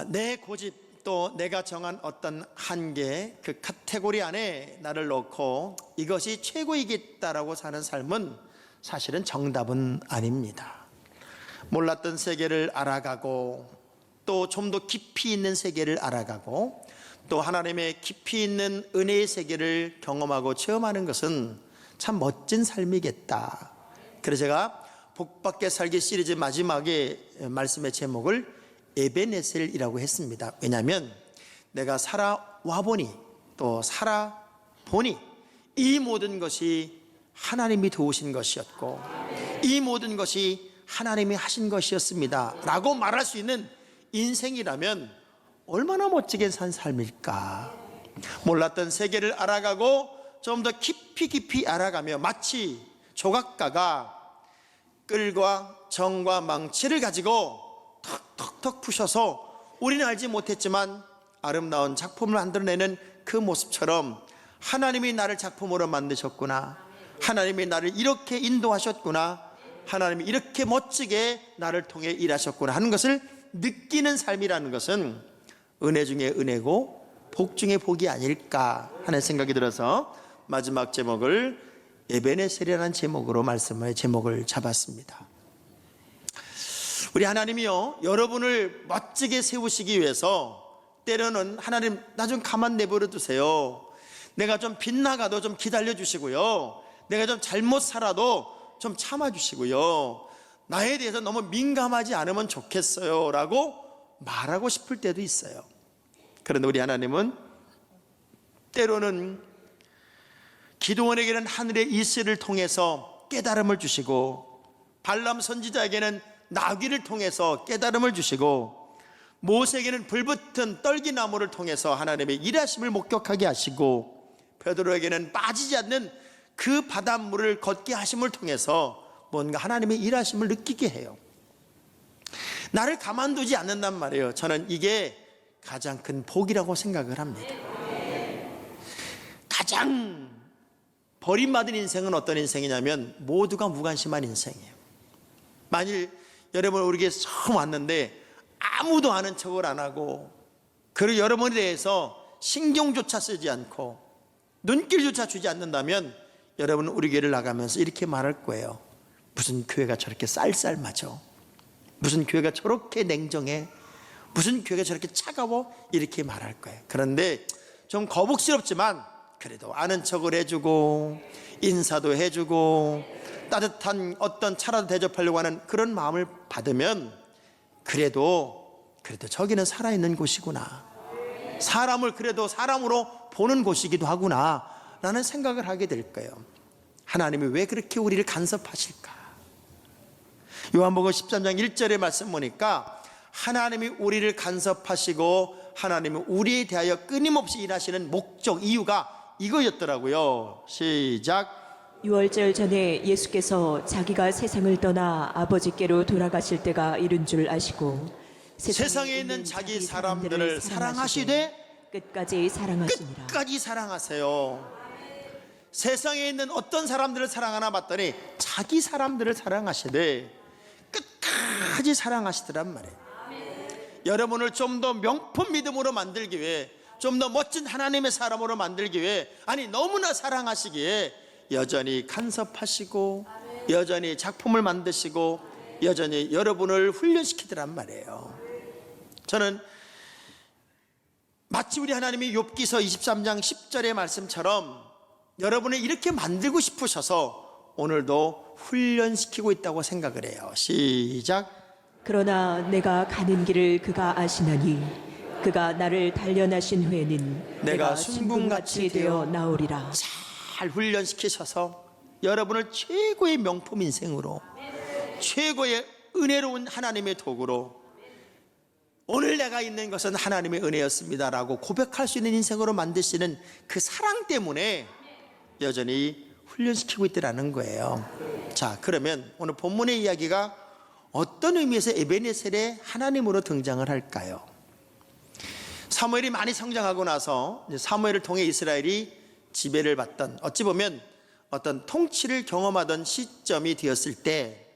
내 고집 또 내가 정한 어떤 한계, 그 카테고리 안에 나를 넣고 이것이 최고이겠다라고 사는 삶은 사실은 정답은 아닙니다. 몰랐던 세계를 알아가고 또 좀 더 깊이 있는 세계를 알아가고 또 하나님의 깊이 있는 은혜의 세계를 경험하고 체험하는 것은 참 멋진 삶이겠다. 그래서 제가 복받게 살기 시리즈 마지막에 말씀의 제목을 에베네셀이라고 했습니다. 왜냐하면 내가 살아와 보니 또 살아보니 이 모든 것이 하나님이 도우신 것이었고 이 모든 것이 하나님이 하신 것이었습니다 라고 말할 수 있는 인생이라면 얼마나 멋지게 산 삶일까. 몰랐던 세계를 알아가고 좀 더 깊이 알아가며 마치 조각가가 끌과 정과 망치를 가지고 턱턱턱 부셔서 우리는 알지 못했지만 아름다운 작품을 만들어내는 그 모습처럼 하나님이 나를 작품으로 만드셨구나, 하나님이 나를 이렇게 인도하셨구나, 하나님이 이렇게 멋지게 나를 통해 일하셨구나 하는 것을 느끼는 삶이라는 것은 은혜 중에 은혜고 복 중에 복이 아닐까 하는 생각이 들어서 마지막 제목을 에베네셀이라는 제목으로 말씀의 제목을 잡았습니다. 우리 하나님이요, 여러분을 멋지게 세우시기 위해서 때로는 하나님 나 좀 가만 내버려 두세요, 내가 좀 빗나가도 좀 기다려 주시고요, 내가 좀 잘못 살아도 좀 참아 주시고요, 나에 대해서 너무 민감하지 않으면 좋겠어요 라고 말하고 싶을 때도 있어요. 그런데 우리 하나님은 때로는 기드온에게는 하늘의 이슬을 통해서 깨달음을 주시고 발람 선지자에게는 나귀를 통해서 깨달음을 주시고 모세에게는 불붙은 떨기나무를 통해서 하나님의 일하심을 목격하게 하시고 베드로에게는 빠지지 않는 그 바닷물을 걷게 하심을 통해서 뭔가 하나님의 일하심을 느끼게 해요. 나를 가만두지 않는단 말이에요. 저는 이게 가장 큰 복이라고 생각을 합니다. 가장 버림받은 인생은 어떤 인생이냐면 모두가 무관심한 인생이에요. 만일 여러분 우리에게 처음 왔는데 아무도 아는 척을 안 하고 그리고 여러분에 대해서 신경조차 쓰지 않고 눈길조차 주지 않는다면 여러분은 우리 교회를 나가면서 이렇게 말할 거예요. 무슨 교회가 저렇게 쌀쌀맞아, 무슨 교회가 저렇게 냉정해, 무슨 교회가 저렇게 차가워, 이렇게 말할 거예요. 그런데 좀 거북스럽지만 그래도 아는 척을 해주고 인사도 해주고 따뜻한 어떤 차라도 대접하려고 하는 그런 마음을 받으면 그래도 저기는 살아있는 곳이구나, 사람을 그래도 사람으로 보는 곳이기도 하구나 라는 생각을 하게 될 거예요. 하나님이 왜 그렇게 우리를 간섭하실까? 요한복음 13장 1절의 말씀 보니까 하나님이 우리를 간섭하시고 하나님이 우리에 대하여 끊임없이 일하시는 목적, 이유가 이거였더라고요. 시작. 유월절 전에 예수께서 자기가 세상을 떠나 아버지께로 돌아가실 때가 이른 줄 아시고 세상에 있는 자기 사람들을 사랑하시되 끝까지 사랑하시니라. 끝까지 사랑하세요. 세상에 있는 어떤 사람들을 사랑하나 봤더니 자기 사람들을 사랑하시되 끝까지 사랑하시더란 말이에요. 여러분을 좀 더 명품 믿음으로 만들기 위해, 좀 더 멋진 하나님의 사람으로 만들기 위해, 아니 너무나 사랑하시기에 여전히 간섭하시고 여전히 작품을 만드시고 여전히 여러분을 훈련시키더란 말이에요. 저는 마치 우리 하나님이 욥기서 23장 10절의 말씀처럼 여러분을 이렇게 만들고 싶으셔서 오늘도 훈련시키고 있다고 생각을 해요. 시작. 그러나 내가 가는 길을 그가 아시나니 그가 나를 단련하신 후에는 내가 순금같이 되어 나오리라. 잘 훈련시키셔서 여러분을 최고의 명품 인생으로, 최고의 은혜로운 하나님의 도구로, 오늘 내가 있는 것은 하나님의 은혜였습니다 라고 고백할 수 있는 인생으로 만드시는 그 사랑 때문에 여전히 훈련시키고 있더라는 거예요. 자, 그러면 오늘 본문의 이야기가 어떤 의미에서 에베네셀의 하나님으로 등장을 할까요? 사무엘이 많이 성장하고 나서 사무엘을 통해 이스라엘이 지배를 받던, 어찌 보면 어떤 통치를 경험하던 시점이 되었을 때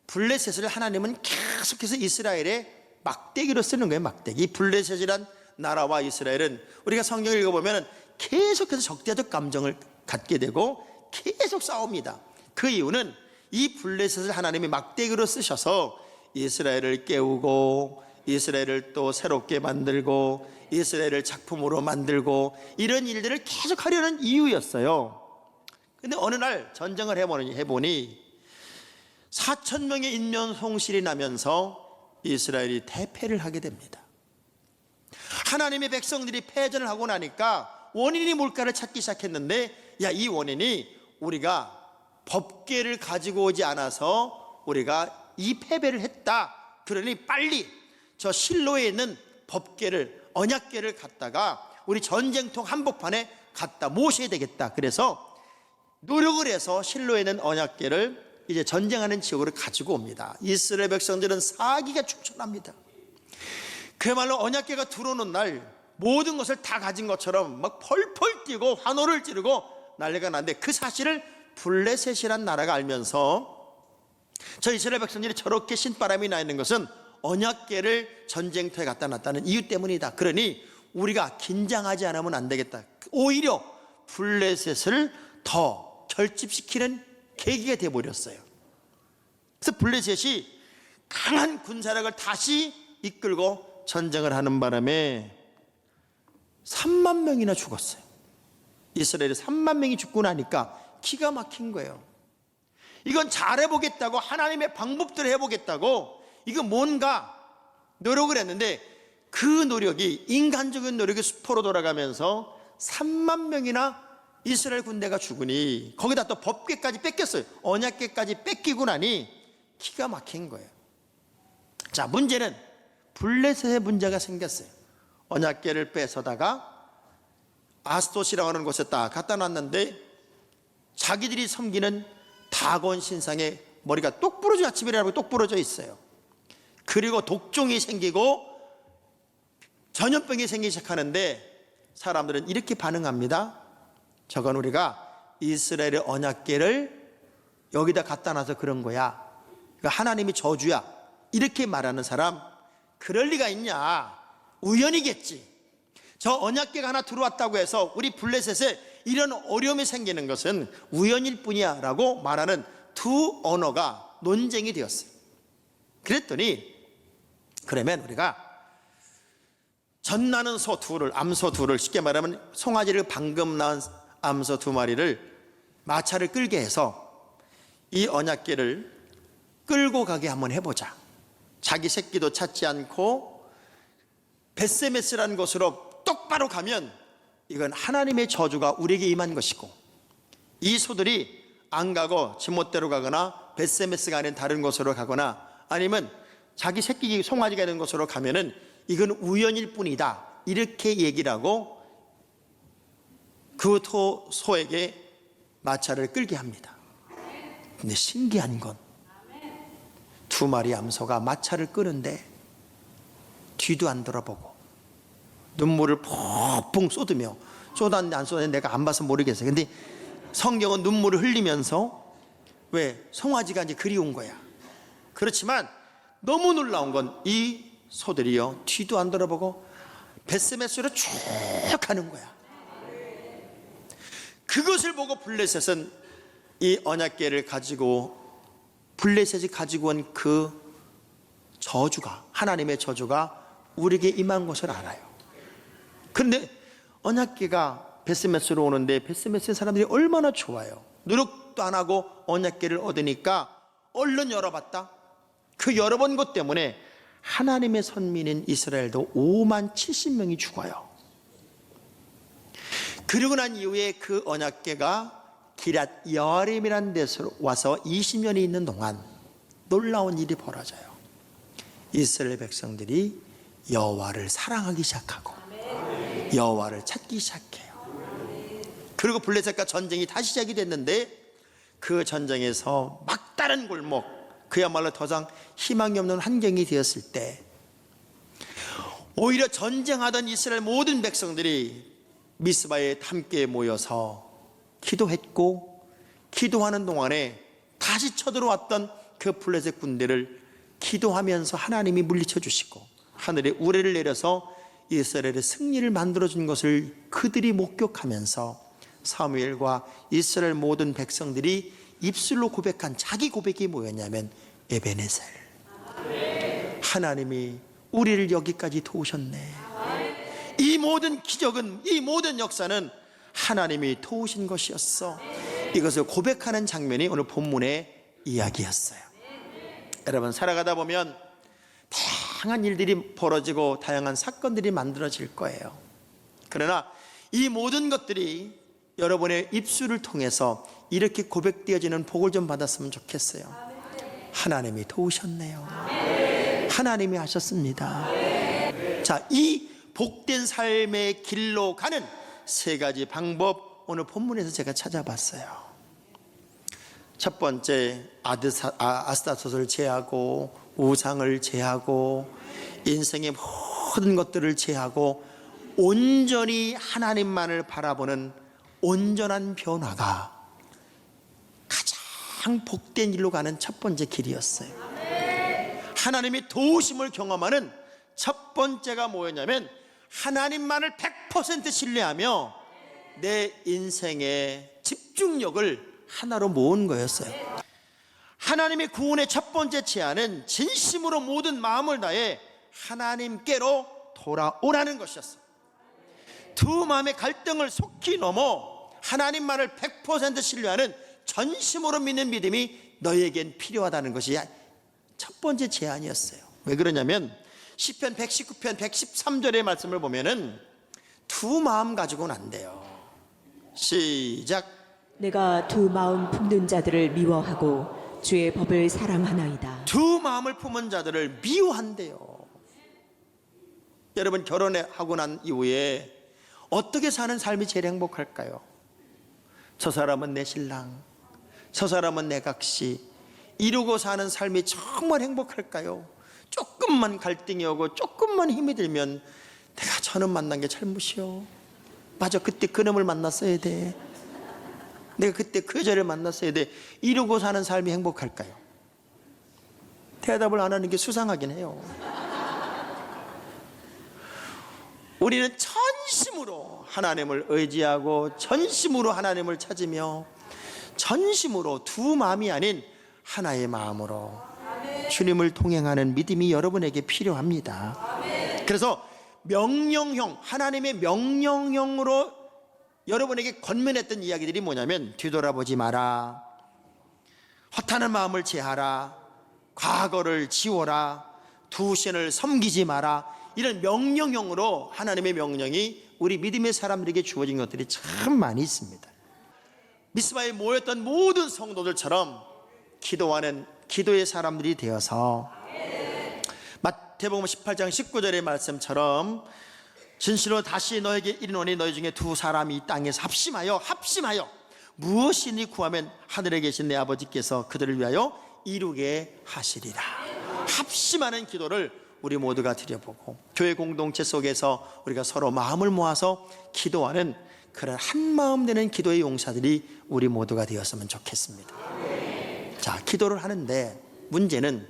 블레셋을 하나님은 계속해서 이스라엘의 막대기로 쓰는 거예요. 막대기. 블레셋이란 나라와 이스라엘은 우리가 성경을 읽어보면 계속해서 적대적 감정을 갖게 되고 계속 싸웁니다. 그 이유는 이 블레셋을 하나님이 막대기로 쓰셔서 이스라엘을 깨우고 이스라엘을 또 새롭게 만들고 이스라엘을 작품으로 만들고 이런 일들을 계속 하려는 이유였어요. 근데 어느 날 전쟁을 해보니 4,000명의 인면 송실이 나면서 이스라엘이 대패를 하게 됩니다. 하나님의 백성들이 패전을 하고 나니까 원인이 뭘까를 찾기 시작했는데, 이 원인이 우리가 법궤를 가지고 오지 않아서 우리가 이 패배를 했다. 그러니 빨리 저 실로에 있는 법궤를, 언약궤를 갖다가 우리 전쟁통 한복판에 갖다 모셔야 되겠다. 그래서 노력을 해서 실로에 있는 언약궤를 이제 전쟁하는 지역으로 가지고 옵니다. 이스라엘 백성들은 사기가 충천합니다. 그야말로 언약궤가 들어오는 날 모든 것을 다 가진 것처럼 막 펄펄 뛰고 환호를 지르고 난리가 났는데, 그 사실을 블레셋이란 나라가 알면서 저 이스라엘 백성들이 저렇게 신바람이 나 있는 것은 언약궤를 전쟁터에 갖다 놨다는 이유 때문이다. 그러니 우리가 긴장하지 않으면 안 되겠다. 오히려 블레셋을 더 결집시키는 계기가 되어버렸어요. 그래서 블레셋이 강한 군사력을 다시 이끌고 전쟁을 하는 바람에 3만 명이나 죽었어요. 이스라엘이 3만 명이 죽고 나니까 기가 막힌 거예요. 이건 잘해보겠다고, 하나님의 방법대로 해보겠다고 이거 뭔가 노력을 했는데, 그 노력이 인간적인 노력이 수포로 돌아가면서 3만 명이나 이스라엘 군대가 죽으니 거기다 또 법궤까지 뺏겼어요. 언약궤까지 뺏기고 나니 기가 막힌 거예요. 자, 문제는 블레셋의 문제가 생겼어요. 언약궤를 뺏어다가 아스돗이라고 하는 곳에 딱 갖다 놨는데 자기들이 섬기는 다곤 신상에 머리가 똑 부러져, 아침이라고 똑 부러져 있어요. 그리고 독종이 생기고 전염병이 생기기 시작하는데 사람들은 이렇게 반응합니다. 저건 우리가 이스라엘의 언약궤를 여기다 갖다 놔서 그런 거야. 그러니까 하나님이 저주야. 이렇게 말하는 사람, 그럴 리가 있냐? 우연이겠지. 저 언약궤가 하나 들어왔다고 해서 우리 블레셋에 이런 어려움이 생기는 것은 우연일 뿐이야 라고 말하는 두 언어가 논쟁이 되었어요. 그랬더니, 그러면 우리가 젖나는 소 둘을, 암소 둘을, 쉽게 말하면 송아지를 방금 낳은 암소 2마리를 마차를 끌게 해서 이 언약궤를 끌고 가게 한번 해보자. 자기 새끼도 찾지 않고 베세메스라는 곳으로 똑바로 가면 이건 하나님의 저주가 우리에게 임한 것이고, 이 소들이 안 가고 지멋대로 가거나 베세메스가 아닌 다른 곳으로 가거나 아니면 자기 새끼 송아지가 있는 곳으로 가면은 이건 우연일 뿐이다. 이렇게 얘기를 하고 그 소에게 마차를 끌게 합니다. 근데 신기한 건 2마리 암소가 마차를 끄는데 뒤도 안 돌아보고 눈물을 펑펑 쏟으며, 쏟았는데 안 쏟았는데 내가 안 봐서 모르겠어요. 근데 성경은 눈물을 흘리면서, 왜? 송아지가 이제 그리운 거야. 그렇지만 너무 놀라운 건 이 소들이요, 뒤도 안 돌아보고 베스메스로 쭉 가는 거야. 그것을 보고 블레셋은 이 언약궤를 가지고, 블레셋이 가지고 온 그 저주가, 하나님의 저주가 우리에게 임한 것을 알아요. 그런데 언약궤가 베스메스로 오는데 베스메스 사람들이 얼마나 좋아요. 노력도 안 하고 언약궤를 얻으니까 얼른 열어봤다. 그 열어본 것 때문에 하나님의 선민인 이스라엘도 5만 70명이 죽어요. 그러고 난 이후에 그 언약궤가 기랏 여아림이라는 데서 와서 20년이 있는 동안 놀라운 일이 벌어져요. 이스라엘 백성들이 여호와를 사랑하기 시작하고 여호와를 찾기 시작해요. 그리고 블레셋과 전쟁이 다시 시작이 됐는데, 그 전쟁에서 막다른 골목, 그야말로 더 이상 희망이 없는 환경이 되었을 때 오히려 전쟁하던 이스라엘 모든 백성들이 미스바에 함께 모여서 기도했고, 기도하는 동안에 다시 쳐들어왔던 그 블레셋 군대를 기도하면서 하나님이 물리쳐 주시고, 하늘에 우레를 내려서 이스라엘의 승리를 만들어준 것을 그들이 목격하면서 사무엘과 이스라엘 모든 백성들이 입술로 고백한 자기 고백이 뭐였냐면 에베네셀, 하나님이 우리를 여기까지 도우셨네. 이 모든 기적은, 이 모든 역사는 하나님이 도우신 것이었어. 이것을 고백하는 장면이 오늘 본문의 이야기였어요. 여러분, 살아가다 보면 다양한 일들이 벌어지고 다양한 사건들이 만들어질 거예요. 그러나 이 모든 것들이 여러분의 입술을 통해서 이렇게 고백되어지는 복을 좀 받았으면 좋겠어요. 하나님이 도우셨네요. 하나님이 하셨습니다. 자, 이 복된 삶의 길로 가는 세 가지 방법, 오늘 본문에서 제가 찾아봤어요. 첫 번째, 아스타롯을 제하고 우상을 제하고 인생의 모든 것들을 제하고 온전히 하나님만을 바라보는 온전한 변화가 가장 복된 일로 가는 첫 번째 길이었어요. 하나님의 도우심을 경험하는 첫 번째가 뭐였냐면 하나님만을 100% 신뢰하며 내 인생의 집중력을 하나로 모은 거였어요. 하나님의 구원의 첫 번째 제안은 진심으로 모든 마음을 다해 하나님께로 돌아오라는 것이었어요. 두 마음의 갈등을 속히 넘어 하나님만을 100% 신뢰하는 전심으로 믿는 믿음이 너희에겐 필요하다는 것이 첫 번째 제안이었어요. 왜 그러냐면 시편 119편 113절의 말씀을 보면은 두 마음 가지고는 안 돼요. 시작. 내가 두 마음 품는 자들을 미워하고 주의 법을 사랑하나이다. 두 마음을 품은 자들을 미워한대요. 여러분, 결혼하고 난 이후에 어떻게 사는 삶이 제일 행복할까요? 저 사람은 내 신랑, 저 사람은 내 각시, 이루고 사는 삶이 정말 행복할까요? 조금만 갈등이 오고 조금만 힘이 들면 내가 저놈 만난 게 잘못이요, 맞아, 그때 그놈을 만났어야 돼, 내가 그때 그 여자를 만났어야 돼, 이루고 사는 삶이 행복할까요? 대답을 안 하는 게 수상하긴 해요. 우리는 전심으로 하나님을 의지하고 전심으로 하나님을 찾으며 전심으로 두 마음이 아닌 하나의 마음으로 주님을 동행하는 믿음이 여러분에게 필요합니다. 그래서 명령형, 하나님의 명령형으로 여러분에게 권면했던 이야기들이 뭐냐면 뒤돌아보지 마라, 허탄한 마음을 제하라, 과거를 지워라, 두 신을 섬기지 마라, 이런 명령형으로 하나님의 명령이 우리 믿음의 사람들에게 주어진 것들이 참 많이 있습니다. 미스바에 모였던 모든 성도들처럼 기도하는 기도의 사람들이 되어서 마태복음 18장 19절의 말씀처럼 진실로 다시 너에게 이르노니 너희 중에 두 사람이 이 땅에서 합심하여 무엇이니 구하면 하늘에 계신 내 아버지께서 그들을 위하여 이루게 하시리라. 합심하는 기도를 우리 모두가 드려보고 교회 공동체 속에서 우리가 서로 마음을 모아서 기도하는 그런 한마음 되는 기도의 용사들이 우리 모두가 되었으면 좋겠습니다. 자, 기도를 하는데 문제는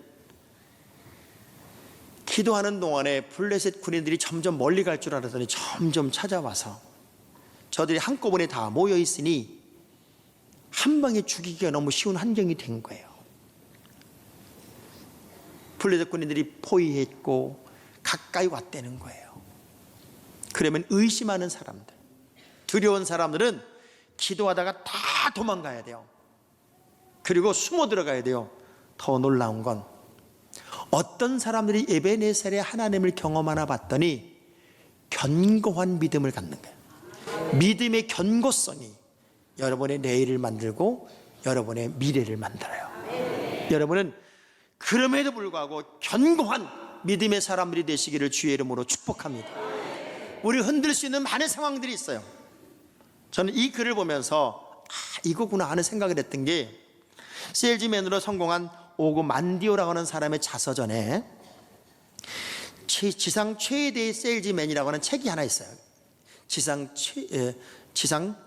기도하는 동안에 블레셋 군인들이 점점 멀리 갈 줄 알았더니 점점 찾아와서 저들이 한꺼번에 다 모여 있으니 한 방에 죽이기가 너무 쉬운 환경이 된 거예요. 블레셋 군인들이 포위했고 가까이 왔다는 거예요. 그러면 의심하는 사람들, 두려운 사람들은 기도하다가 다 도망가야 돼요. 그리고 숨어 들어가야 돼요. 더 놀라운 건 어떤 사람들이 에베네셀의 하나님을 경험하나 봤더니 견고한 믿음을 갖는 거예요. 믿음의 견고성이 여러분의 내일을 만들고 여러분의 미래를 만들어요. 여러분은 그럼에도 불구하고 견고한 믿음의 사람들이 되시기를 주의 이름으로 축복합니다. 우리 흔들 수 있는 많은 상황들이 있어요. 저는 이 글을 보면서 이거구나 하는 생각을 했던 게 세일즈맨으로 성공한 오고 만디오라고 하는 사람의 자서전에 지상 최대의 세일즈맨이라고 하는 책이 하나 있어요. 지상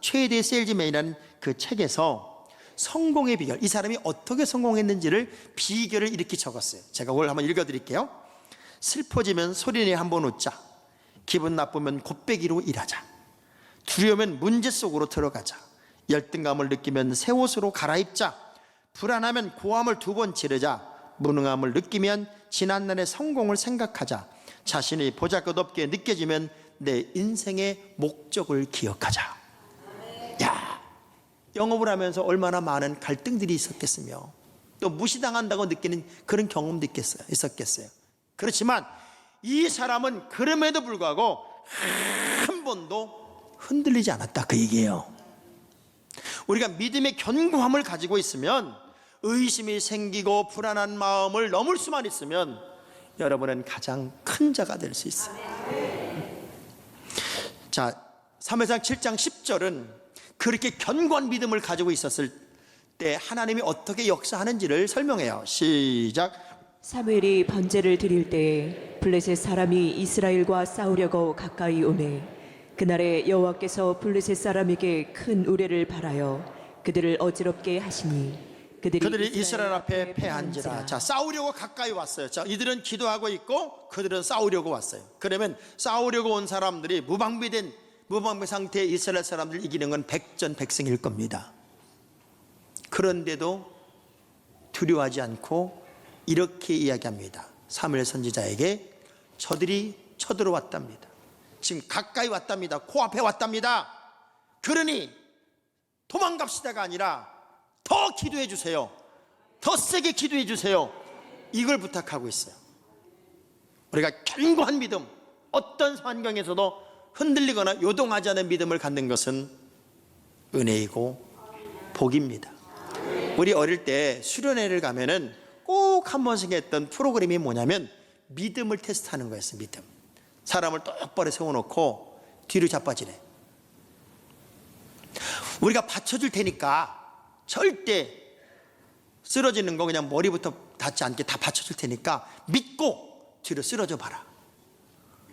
최대의 세일즈맨이라는 그 책에서 성공의 비결, 이 사람이 어떻게 성공했는지를 비결을 이렇게 적었어요. 제가 그걸 한번 읽어드릴게요. 슬퍼지면 소리내 한번 웃자. 기분 나쁘면 곱빼기로 일하자. 두려우면 문제 속으로 들어가자. 열등감을 느끼면 새 옷으로 갈아입자. 불안하면 고함을 2번 지르자. 무능함을 느끼면 지난날의 성공을 생각하자. 자신이 보잘것없게 느껴지면 내 인생의 목적을 기억하자. 야, 영업을 하면서 얼마나 많은 갈등들이 있었겠으며 또 무시당한다고 느끼는 그런 경험도 있었겠어요. 그렇지만 이 사람은 그럼에도 불구하고 한 번도 흔들리지 않았다, 그 얘기예요. 우리가 믿음의 견고함을 가지고 있으면, 의심이 생기고 불안한 마음을 넘을 수만 있으면 여러분은 가장 큰 자가 될 수 있어요. 자, 사무엘상 7장 10절은 그렇게 견고한 믿음을 가지고 있었을 때 하나님이 어떻게 역사하는지를 설명해요. 시작. 사무엘이 번제를 드릴 때에 블레셋 사람이 이스라엘과 싸우려고 가까이 오매 그날에 여호와께서 블레셋 사람에게 큰 우레를 발하여 그들을 어지럽게 하시니 그들이 이스라엘 앞에 패한지라. 자, 싸우려고 가까이 왔어요. 자, 이들은 기도하고 있고 그들은 싸우려고 왔어요. 그러면 싸우려고 온 사람들이 무방비 상태의 이스라엘 사람들 이기는 건 백전백승일 겁니다. 그런데도 두려워하지 않고 이렇게 이야기합니다. 사무엘 선지자에게 저들이 쳐들어왔답니다. 지금 가까이 왔답니다. 코앞에 왔답니다. 그러니 도망갑시다가 아니라 더 기도해 주세요. 더 세게 기도해 주세요. 이걸 부탁하고 있어요. 우리가 견고한 믿음, 어떤 환경에서도 흔들리거나 요동하지 않은 믿음을 갖는 것은 은혜이고 복입니다. 우리 어릴 때 수련회를 가면은 꼭 한 번씩 했던 프로그램이 뭐냐면 믿음을 테스트하는 거였어요. 믿음. 사람을 똑바로 세워놓고 뒤로 자빠지래. 우리가 받쳐줄 테니까 절대 쓰러지는 거 그냥 머리부터 닿지 않게 다 받쳐줄 테니까 믿고 뒤로 쓰러져 봐라.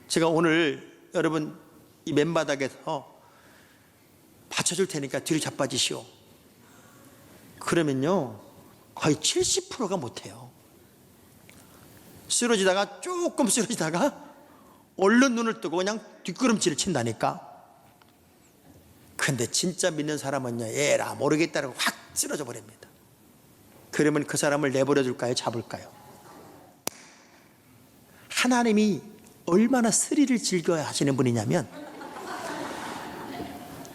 제가 오늘 여러분 이 맨바닥에서 받쳐줄 테니까 뒤로 자빠지시오. 그러면요 거의 70%가 못해요. 쓰러지다가 조금 쓰러지다가 얼른 눈을 뜨고 그냥 뒷걸음질을 친다니까. 근데 진짜 믿는 사람은요, 에라 모르겠다라고 확 쓰러져 버립니다. 그러면 그 사람을 내버려 둘까요? 잡을까요? 하나님이 얼마나 스릴을 즐겨야 하시는 분이냐면,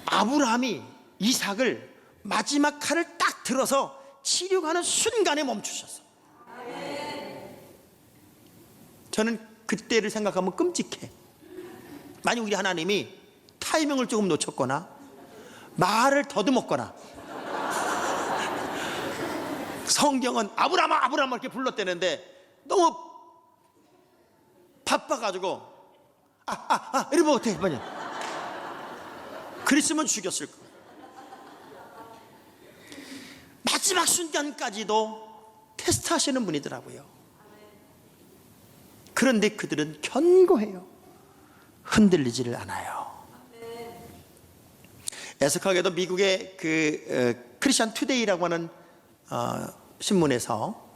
아브라함이 이삭을 마지막 칼을 딱 들어서 치려가는 순간에 멈추셨어. 저는 그때를 생각하면 끔찍해. 만약 우리 하나님이 타이밍을 조금 놓쳤거나 말을 더듬었거나, 성경은 아브라함아 아브라함아 이렇게 불렀대는데 너무 바빠가지고 이러면 어떻게 해보냐, 그랬으면 죽였을 거예요. 마지막 순간까지도 테스트하시는 분이더라고요. 그런데 그들은 견고해요. 흔들리지를 않아요. 애석하게도 미국의 크리스천 투데이라고 하는 신문에서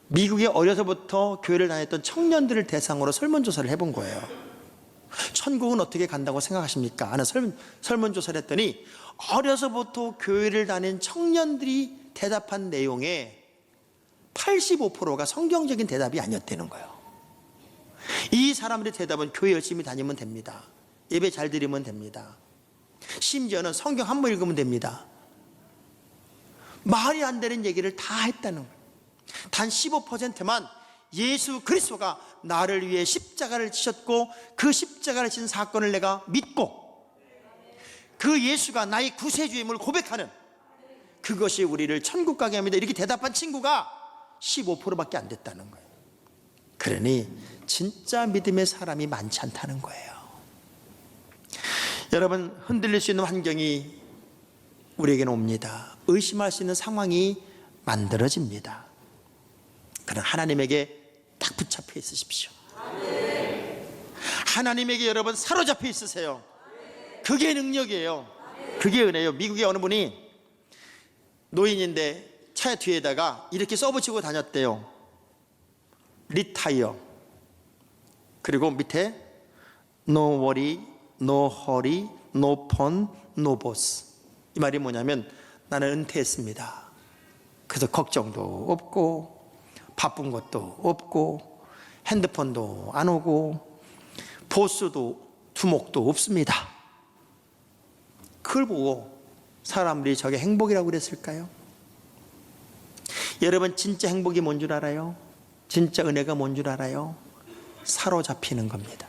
미국에 어려서부터 교회를 다녔던 청년들을 대상으로 설문조사를 해본 거예요. 천국은 어떻게 간다고 생각하십니까? 하는 설문조사를 했더니 어려서부터 교회를 다닌 청년들이 대답한 내용의 85%가 성경적인 대답이 아니었다는 거예요. 이 사람들의 대답은 교회 열심히 다니면 됩니다. 예배 잘 드리면 됩니다. 심지어는 성경 한 번 읽으면 됩니다. 말이 안 되는 얘기를 다 했다는 거예요. 단 15%만 예수 그리스도가 나를 위해 십자가를 지셨고 그 십자가를 진 사건을 내가 믿고 그 예수가 나의 구세주임을 고백하는, 그것이 우리를 천국 가게 합니다. 이렇게 대답한 친구가 15%밖에 안 됐다는 거예요. 그러니 진짜 믿음의 사람이 많지 않다는 거예요. 여러분, 흔들릴 수 있는 환경이 우리에게는 옵니다. 의심할 수 있는 상황이 만들어집니다. 그러나 하나님에게 딱 붙잡혀 있으십시오. 하나님에게 여러분 사로잡혀 있으세요. 그게 능력이에요. 그게 은혜예요. 미국의 어느 분이 노인인데 차 뒤에다가 이렇게 써붙이고 다녔대요. 리타이어, 그리고 밑에 No worry, no hurry, no phone, no boss. 이 말이 뭐냐면 나는 은퇴했습니다. 그래서 걱정도 없고 바쁜 것도 없고 핸드폰도 안 오고 보스도 두목도 없습니다. 그걸 보고 사람들이 저게 행복이라고 그랬을까요? 여러분, 진짜 행복이 뭔 줄 알아요? 진짜 은혜가 뭔 줄 알아요? 사로잡히는 겁니다.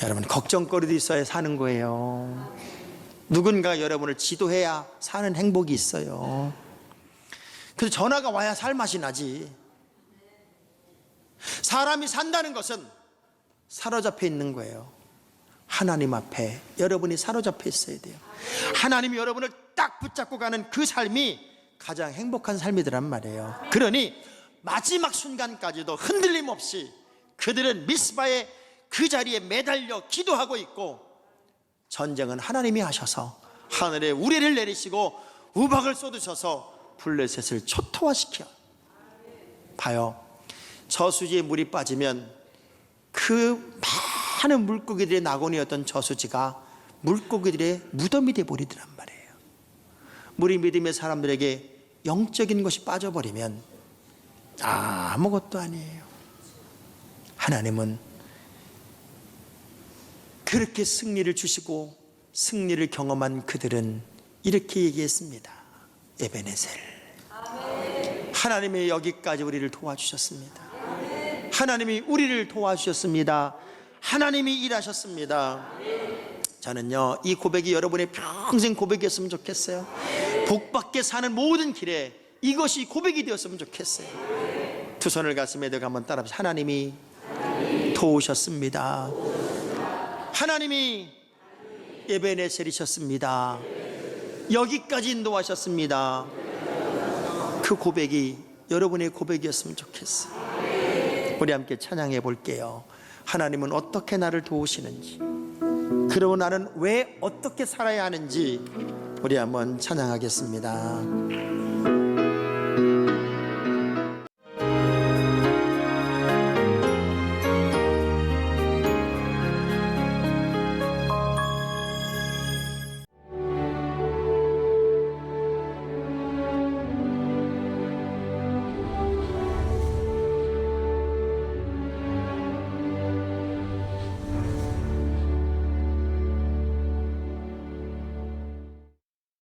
여러분, 걱정거리도 있어야 사는 거예요. 누군가 여러분을 지도해야 사는 행복이 있어요. 그래서 전화가 와야 살 맛이 나지. 사람이 산다는 것은 사로잡혀 있는 거예요. 하나님 앞에 여러분이 사로잡혀 있어야 돼요. 하나님이 여러분을 딱 붙잡고 가는 그 삶이 가장 행복한 삶이더란 말이에요. 그러니 마지막 순간까지도 흔들림 없이 그들은 미스바의 그 자리에 매달려 기도하고 있고, 전쟁은 하나님이 하셔서 하늘에 우레를 내리시고 우박을 쏟으셔서 블레셋을 초토화시켜. 봐요, 저수지에 물이 빠지면 그 많은 물고기들의 낙원이었던 저수지가 물고기들의 무덤이 되어버리더란 말이에요. 우리 믿음의 사람들에게 영적인 것이 빠져버리면 아무것도 아니에요. 하나님은 그렇게 승리를 주시고 승리를 경험한 그들은 이렇게 얘기했습니다. 에베네셀, 하나님이 여기까지 우리를 도와주셨습니다. 하나님이 우리를 도와주셨습니다. 하나님이 일하셨습니다. 저는요, 이 고백이 여러분의 평생 고백이었으면 좋겠어요. 복받게 사는 모든 길에 이것이 고백이 되었으면 좋겠어요. 두 손을 가슴에 대고 한번 따라합시다. 하나님이 도우셨습니다. 하나님이 에베네셀이셨습니다. 여기까지 인도하셨습니다. 그 고백이 여러분의 고백이었으면 좋겠어요. 우리 함께 찬양해 볼게요. 하나님은 어떻게 나를 도우시는지, 그리고 나는 왜 어떻게 살아야 하는지 우리 한번 찬양하겠습니다.